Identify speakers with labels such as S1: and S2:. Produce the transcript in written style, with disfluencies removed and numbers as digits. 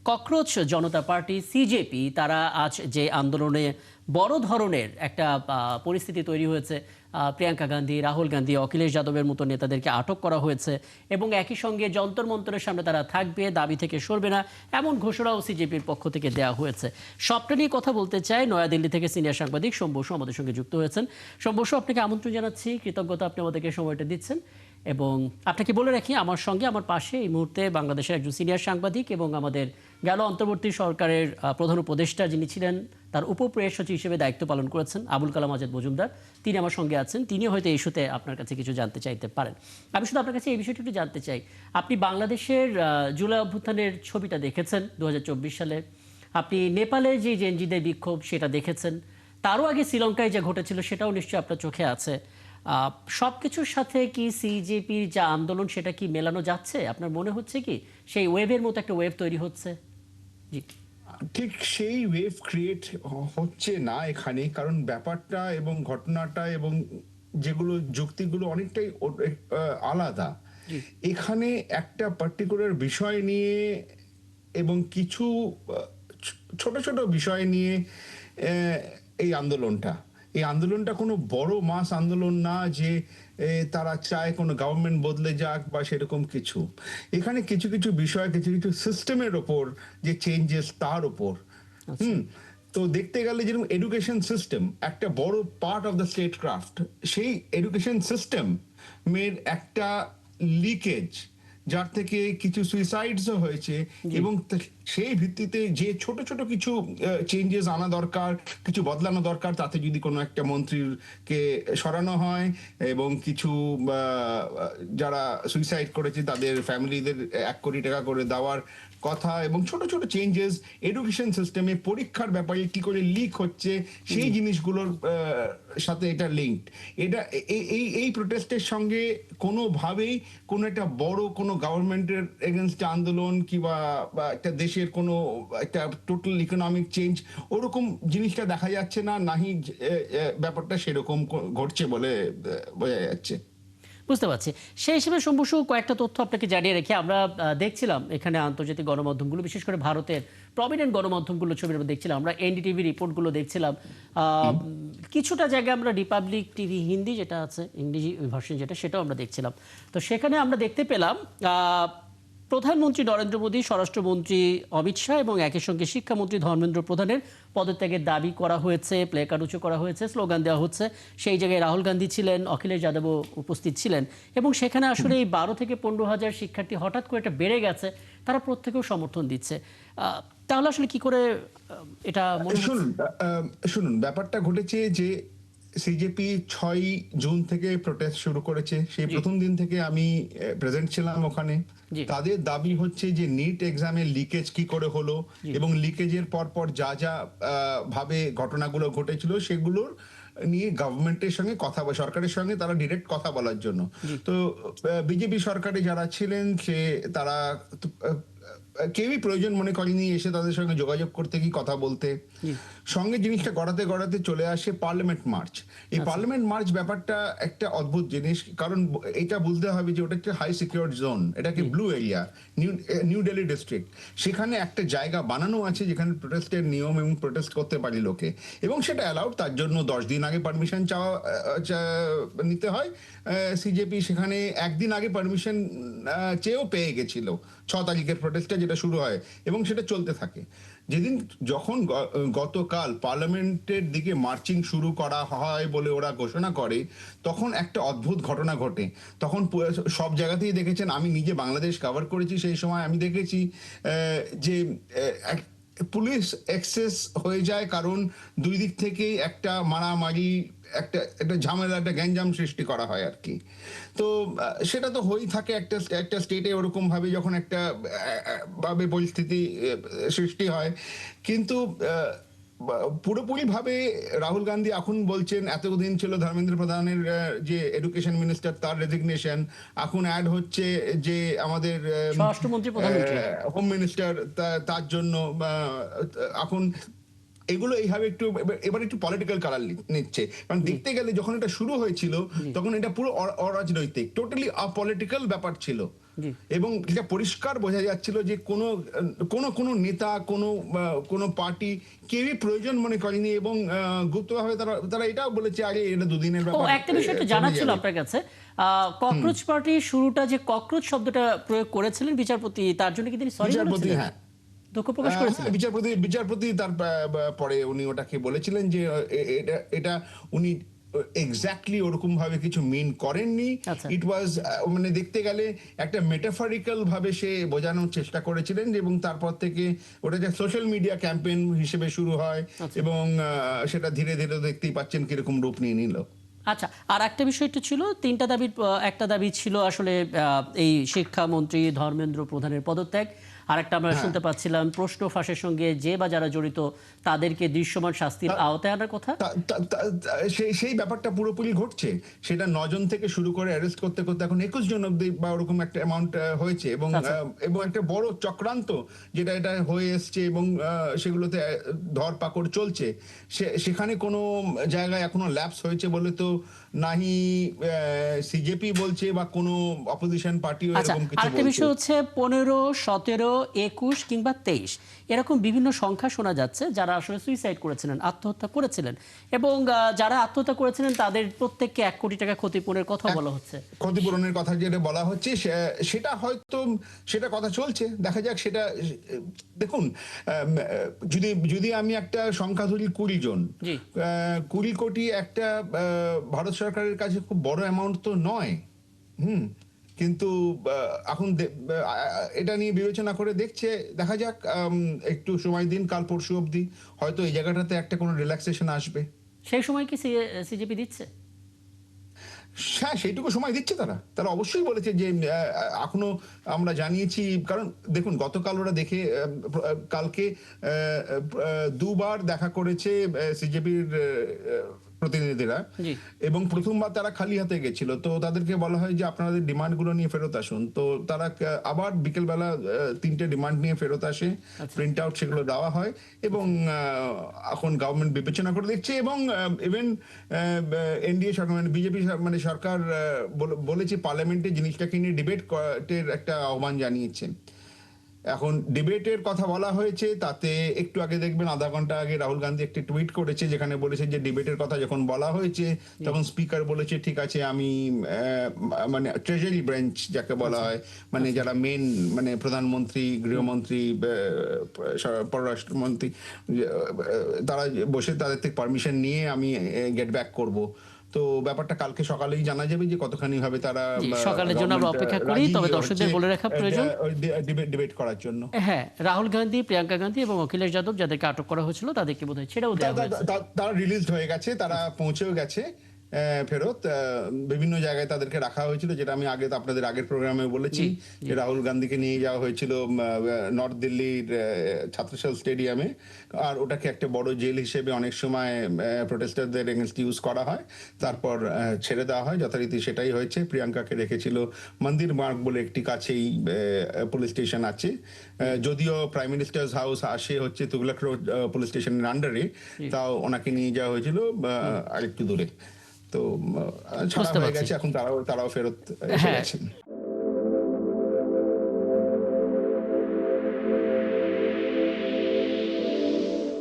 S1: Cockroach জনতা party CJP তারা আজ যে আন্দোলনে বড় ধরনের একটা পরিস্থিতি তৈরি হয়েছে, প্রিয়াঙ্কা গান্ধী, রাহুল গান্ধী, অখিলেশ যাদবের মতো নেতাদেরকে আটক করা হয়েছে এবং একই সঙ্গে যন্তর মন্তরের সামনে তারা থাকবে, দাবি থেকে সরবে না, এমন ঘোষণাও সিজেপির পক্ষ থেকে দেওয়া হয়েছে। সবটা নিয়ে কথা বলতে চাই। নয়াদিল্লি থেকে সিনিয়র সাংবাদিক সোম বসু আমাদের সঙ্গে যুক্ত হয়েছেন। সোম বসু, আপনাকে আমন্ত্রণ জানাচ্ছি, কৃতজ্ঞতা আপনি আমাদেরকে সময়টা দিচ্ছেন। এবং আপনাকে বলে রাখি, আমার সঙ্গে আমার পাশে এই মুহূর্তে বাংলাদেশের একজন সিনিয়র সাংবাদিক এবং আমাদের গেল অন্তর্বর্তী সরকারের প্রধান উপদেষ্টা যিনি ছিলেন, তার উপপ্রেস সচিব হিসেবে দায়িত্ব পালন করেছেন আবুল কালাম আজাদ মজুমদার, তিনি আমার সঙ্গে আছেন। তিনিও হয়তো এই ইস্যুতে আপনার কাছে কিছু জানতে চাইতে পারেন। আমি শুধু আপনার কাছে এই বিষয়টি একটু জানতে চাই, আপনি বাংলাদেশের জুলাই অভ্যুত্থানের ছবিটা দেখেছেন 2024 সালে, আপনি নেপালের যে জেনজিদের বিক্ষোভ সেটা দেখেছেন, তারও আগে শ্রীলঙ্কায় যা ঘটেছিল সেটাও নিশ্চয়ই আপনার চোখে আছে। সবকিছুর সাথে কি সিজেপির যা আন্দোলন সেটা কি মেলানো যাচ্ছে? আপনার মনে হচ্ছে কি সেই ওয়েভের মতো একটা ওয়েভ তৈরি হচ্ছে? জি,
S2: ঠিক সেই ওয়েভ ক্রিয়েট হচ্ছে না এখানে, কারণ ব্যাপারটা এবং ঘটনাটা এবং যেগুলো যুক্তিগুলো অনেকটাই আলাদা।
S1: জি,
S2: এখানে একটা পার্টিকুলার বিষয় নিয়ে এবং কিছু ছোট ছোট বিষয় নিয়ে আহ, এই আন্দোলনটা কোনো বড় মাস আন্দোলন না যে তারা চায় কোনো গভর্নমেন্ট বদলে যাক বা সেরকম কিছু। এখানে কিছু কিছু বিষয়, কিছু কিছু সিস্টেমের ওপর যে চেঞ্জেস, তার ওপর।
S1: আচ্ছা,
S2: হুম। তো দেখতে গেলে যেরকম এডুকেশন সিস্টেম একটা বড় part of the state craft, সেই এডুকেশন সিস্টেম মের একটা লিকেজ, যার থেকে কিছু সুইসাইডসও হয়েছে।
S1: জি,
S2: এবং সেই ভিত্তিতে যে ছোট ছোট কিছু চেঞ্জেস আনা দরকার, কিছু বদলানো দরকার, তাতে যদি কোনো একটা মন্ত্রীকে সরানো হয় এবং কিছু যারা সুইসাইড করেছে তাদের ফ্যামিলিদের 1 কোটি টাকা করে দেওয়ার কথা, এবং ছোট ছোট চেঞ্জেস এডুকেশন সিস্টেমে, পরীক্ষার ব্যাপারে কি করে লিক হচ্ছে সেই জিনিসগুলোর সাথে এটা লিঙ্কড। এটা এই এই প্রোটেস্টের সঙ্গে কোনোভাবেই কোনো একটা বড় কোনো গভর্নমেন্টের এগেনস্টে আন্দোলন কিংবা একটা দেশের কোনো একটা টোটাল ইকোনমিক চেঞ্জ ওরকম জিনিসটা দেখা যাচ্ছে না, নাহি ব্যাপারটা সেরকম ঘটছে বলে বোঝা যাচ্ছে।
S1: বুঝতে পারছি। সেই হিসেবে শম্ভুসু কয়েকটা তথ্য আপনাকে জানিয়ে রেখে আমরা দেখছিলাম এখানে আন্তর্জাতিক গণমাধ্যমগুলো, বিশেষ করে ভারতের প্রমিনেন্ট গণমাধ্যমগুলো ছবির মধ্যে দেখছিলাম, আমরা এনডিটিভি রিপোর্টগুলো দেখছিলাম, কিছুটা জায়গায় আমরা রিপাবলিক টিভি হিন্দি যেটা আছে, ইংরেজি ভার্সন যেটা, সেটাও আমরা দেখছিলাম। তো সেখানে আমরা দেখতে পেলাম প্রধানমন্ত্রী নরেন্দ্র মোদী, স্বরাষ্ট্রমন্ত্রী অমিত শাহ এবং একই সঙ্গে শিক্ষামন্ত্রী ধর্মেন্দ্র প্রধানের পদত্যাগের দাবি করা হয়েছে, প্লে কার্ড উঁচু করা হয়েছে, স্লোগান দেওয়া হচ্ছে। সেই জায়গায় রাহুল গান্ধী ছিলেন, অখিলেশ যাদবও উপস্থিত ছিলেন এবং সেখানে আসলে এই 12 থেকে 15,000 শিক্ষার্থী হঠাৎ করে এটা বেড়ে গেছে, তারা প্রত্যেকেও সমর্থন দিচ্ছে। তাহলে আসলে কি করে এটা মনে হচ্ছে?
S2: শুনুন, শুনুন, ব্যাপারটা ঘটেছে যে সিজেপি 6 জুন থেকে প্রোটেস্ট শুরু করেছে। সেই
S1: জি,
S2: প্রথম দিন থেকে আমি প্রেজেন্ট ছিলাম ওখানে।
S1: জি,
S2: তাদের দাবি হচ্ছে যে নিট এক্সামের লিকেজ কি করে হলো
S1: জি,
S2: এবং লিকেজের পর যা যা ভাবে ঘটনাগুলো ঘটেছিল সেগুলোর নিয়ে গভর্নমেন্টের সঙ্গে কথা, সরকারের সঙ্গে তারা ডিরেক্ট কথা বলার জন্য।
S1: জি,
S2: তো বিজেপি সরকারে যারা ছিলেন তারা কেউই প্রয়োজন মনে করেনি এসে তাদের সঙ্গে যোগাযোগ করতে কি কথা বলতে।
S1: জি,
S2: সঙ্গে জিনিসটা গড়াতে গড়াতে চলে আসে পার্লামেন্ট মার্চ। এই
S1: আচ্ছা,
S2: পার্লামেন্ট মার্চ ব্যাপারটা একটা অদ্ভুত জিনিস, কারণ এটা বুঝতে হবে যে ওটা একটা হাই সিকিউর জোন, এটাকে
S1: G,
S2: blue area, New Delhi district. সেখানে একটা জায়গা বানানো আছে যেখানে প্রোটেস্টের নিয়ম এবং প্রোটেস্ট করতে পারি লোকে, এবং সেটা অ্যালাউড। তার জন্য 10 দিন আগে পারমিশন নিতে হয়। সিজেপি সেখানে একদিন আগে পারমিশন চেয়েও পেয়ে গেছিল 6 তারিখের প্রোটেস্টে, যেটা শুরু হয় এবং সেটা চলতে থাকে। যখন গতকাল পার্লামেন্টের দিকে মার্চিং শুরু করা হয় বলে ওরা ঘোষণা করে, তখন একটা অদ্ভুত ঘটনা ঘটে। তখন সব জায়গাতেই দেখেছেন, আমি নিজে বাংলাদেশ কভার করেছি, সেই সময় আমি দেখেছি যে পুলিশ এক্সেস হয়ে যায়, কারণ দুই দিক থেকেই একটা মারামারি, একটা একটা ঝামেলা, একটা গ্যাঞ্জাম সৃষ্টি করা হয় আর কি। তো সেটা তো হয়েই থাকে একটা একটা স্টেটে, ওরকম ভাবে যখন একটা ভাবে পরিস্থিতি সৃষ্টি হয়। কিন্তু পুরোপুরি ভাবে রাহুল গান্ধী এখন বলছেন, এতদিন ছিল ধর্মেন্দ্র প্রধানের যে এডুকেশন মিনিস্টার তার রেজিগনেশন, এখন অ্যাড হচ্ছে যে আমাদের
S1: স্বরাষ্ট্রমন্ত্রী, প্রধানমন্ত্রী।
S2: হোম মিনিস্টার, তার জন্য এখন এগুলো এইভাবে একটু এবার একটু পলিটিক্যাল কালার নিচ্ছে। কারণ
S1: জি,
S2: দেখতে গেলে যখন এটা শুরু হয়েছিল
S1: জি,
S2: তখন এটা পুরো অরাজনৈতিক, টোটালি আপলিটিক্যাল ব্যাপার ছিল।
S1: জি।
S2: এবং এটা পরিষ্কার বোঝা যাচ্ছিল যে কোনো নেতা কোনো পার্টি কেউই প্রয়োজন মনে করেনি, এবং গুপ্তভাবে তারা তারা এটাও বলেছে আরে এটা দুদিনের
S1: ও
S2: ব্যাপার,
S1: একটা বিষয় একটু
S2: কমে
S1: জানার ছিল
S2: যাবে।
S1: আপনার কাছে। ককরোচ পার্টির শুরুটা যে ককরোচ শব্দটা প্রয়োগ করেছিলেন বিচারপতি, তার জন্য কি তিনি সরি
S2: বিচারপতি,
S1: বলেছিলেন?
S2: হ্যাঁ,
S1: দুঃখ প্রকাশ
S2: হ্যাঁ,
S1: করেছিলেন?
S2: বিচারপতি তার পরে উনি ওটাকে বলেছিলেন যে এটা এটা উনি এক্স্যাক্টলি ওরকম ভাবে কিছু মিন করেননি।
S1: আচ্ছা।
S2: ইট ওয়াজ মানে দেখতে গেলে একটা মেটাফরিক্যাল ভাবে সে বোঝানোর চেষ্টা করেছিলেন, এবং তারপর থেকে ওটা যে সোশ্যাল মিডিয়া ক্যাম্পেইন হিসেবে শুরু হয়,
S1: আচ্ছা।
S2: এবং সেটা ধীরে ধীরে দেখতেই পাচ্ছেন কিরকম রূপ নিয়ে নিল।
S1: আচ্ছা, আর একটা বিষয় একটু ছিল, তিনটা দাবির একটা দাবি ছিল আসলে এই শিক্ষামন্ত্রী ধর্মেন্দ্র প্রধানের পদত্যাগ। আরেকটা আমরা শুনতে পাচ্ছিলাম প্রশ্ন ফাঁসের সঙ্গে যে বা যারা জড়িত তাদেরকে দৃশ্যমান শাস্তির আওতায় আনার কথা।
S2: সেই ব্যাপারটা পুরোপুরি ঘটছে। সেটা 9 জন থেকে শুরু করে অ্যারেস্ট করতে করতে এখন 21 জন অব্দি বা ওরকম একটা অ্যামাউন্ট হয়েছে, এবং
S1: আচ্ছা।
S2: এবং একটা বড় চক্রান্ত যেটা এটা হয়ে এসছে, এবং সেগুলোতে ধরপাকড় চলছে। সেখানে কোনো জায়গায় এখনো ল্যাপস হয়েছে বলে তো নাহি সিজেপি বলছে বা কোনো অপোজিশন পার্টিও
S1: আচ্ছা,
S2: এরকম কিছু
S1: আরেকটা
S2: বলছে।
S1: বিষয় হচ্ছে 15, 17, 21 কিংবা 23 এরকম বিভিন্ন সংখ্যা শোনা যাচ্ছে যারা আসলে সুইসাইড করেছিলেন, আত্মহত্যা করেছিলেন, এবং যারা আত্মহত্যা করেছিলেন তাদের প্রত্যেককে 1 কোটি টাকা ক্ষতিপূরণের কথা বলা হচ্ছে।
S2: ক্ষতিপূরণের কথা যেটা বলা হচ্ছে সেটা হয়তো সেটা কথা চলছে, দেখা যাক সেটা। দেখুন, যদি যদি আমি একটা সংখ্যা ধরি 20 জন,
S1: জি।
S2: 20 কোটি একটা ভারত সরকারের কাছে খুব বড় অ্যামাউন্ট তো নয়। হুম। কিন্তু এখন এটা নিয়ে বিবেচনা করে দেখছে, দেখা যাক, একটু সময় দিন, কাল পরশু অবধি হয়তো এই জায়গাটাতে একটা কোনো রিল্যাক্সেশন আসবে।
S1: সেই সময় কি সিজেপি দিচ্ছে?
S2: হ্যাঁ, সেইটুকু সময় দিচ্ছে তারা। তারা অবশ্যই বলেছে যে এখনো আমরা জানিয়েছি, কারণ দেখুন গতকাল ওরা দেখে কালকে দুবার দেখা করেছে সিজেপির প্রতিনিধিরা,
S1: জি।
S2: এবং প্রথমবার তারা খালি হাতে গেছিল। তো তাদেরকে বলা হয় যে আপনাদের ডিমান্ডগুলো নিয়ে ফেরত আসুন। তো তারা আবার বিকেলবেলা 3টে ডিমান্ড নিয়ে ফেরত আসে, প্রিন্ট আউট সেগুলো দেওয়া হয়, এবং এখন গভর্নমেন্ট বিবেচনা করে দেখছে, এবং ইভেন এনডিএ সরকার মানে বিজেপি মানে সরকার বলেছে পার্লামেন্টে জিনিসটাকে নিয়ে ডিবেটের একটা আহ্বান জানিয়েছে। এখন ডিবেটের কথা বলা হয়েছে, তাতে একটু আগে দেখবেন আধা ঘন্টা আগে রাহুল গান্ধী একটি টুইট করেছে যেখানে বলেছে যে ডিবেটের কথা যখন বলা হয়েছে তখন স্পিকার বলেছে ঠিক আছে আমি মানে ট্রেজারি ব্রাঞ্চ যাকে বলা হয়, মানে যারা মেন মানে প্রধানমন্ত্রী, গৃহমন্ত্রী, পররাষ্ট্রমন্ত্রী, তারা বসে তাদের থেকে পারমিশন নিয়ে আমি গেট ব্যাক করব। তো ব্যাপারটা কালকে সকালেই জানা যাবে যে কতখানি ভাবে তারা
S1: জি, সকালের জন্য আমরা অপেক্ষা করি। তবে দর্শকদের বলে রাখা প্রয়োজন,
S2: ডিবেট করার জন্য।
S1: হ্যাঁ, রাহুল গান্ধী, প্রিয়াঙ্কা গান্ধী এবং অখিলেশ যাদব যাদেরকে আটক করা হয়েছিল তাদেরকে বোধহয় ছেড়েও দেওয়া হয়েছে।
S2: তারা রিলিজড হয়ে গেছে, তারা পৌঁছেও গেছে ফেরত। বিভিন্ন জায়গায় তাদেরকে রাখা হয়েছিল, যেটা আমি আগে আপনাদের আগের প্রোগ্রামে বলেছি যে রাহুল গান্ধীকে নিয়ে যাওয়া হয়েছিল নর্থ দিল্লির ছাত্রশাল স্টেডিয়ামে, আর ওটাকে একটা বড় জেল হিসেবে অনেক সময় প্রোটেস্টারদের এগেনস্ট ইউজ করা হয়, তারপর ছেড়ে দেওয়া হয়। যথারীতি সেটাই হয়েছে। প্রিয়াঙ্কাকে রেখেছিল মন্দির মার্গ বলে একটি কাছেই পুলিশ স্টেশন আছে, যদিও প্রাইম মিনিস্টার্স হাউস আসে হচ্ছে তুগলক রোড পুলিশ স্টেশনের আন্ডারে, তাও ওনাকে নিয়ে যাওয়া হয়েছিল আরেকটু দূরে। তো ছাড়া হয়ে গেছে, এখন তারাও ফেরত এসে গেছেন।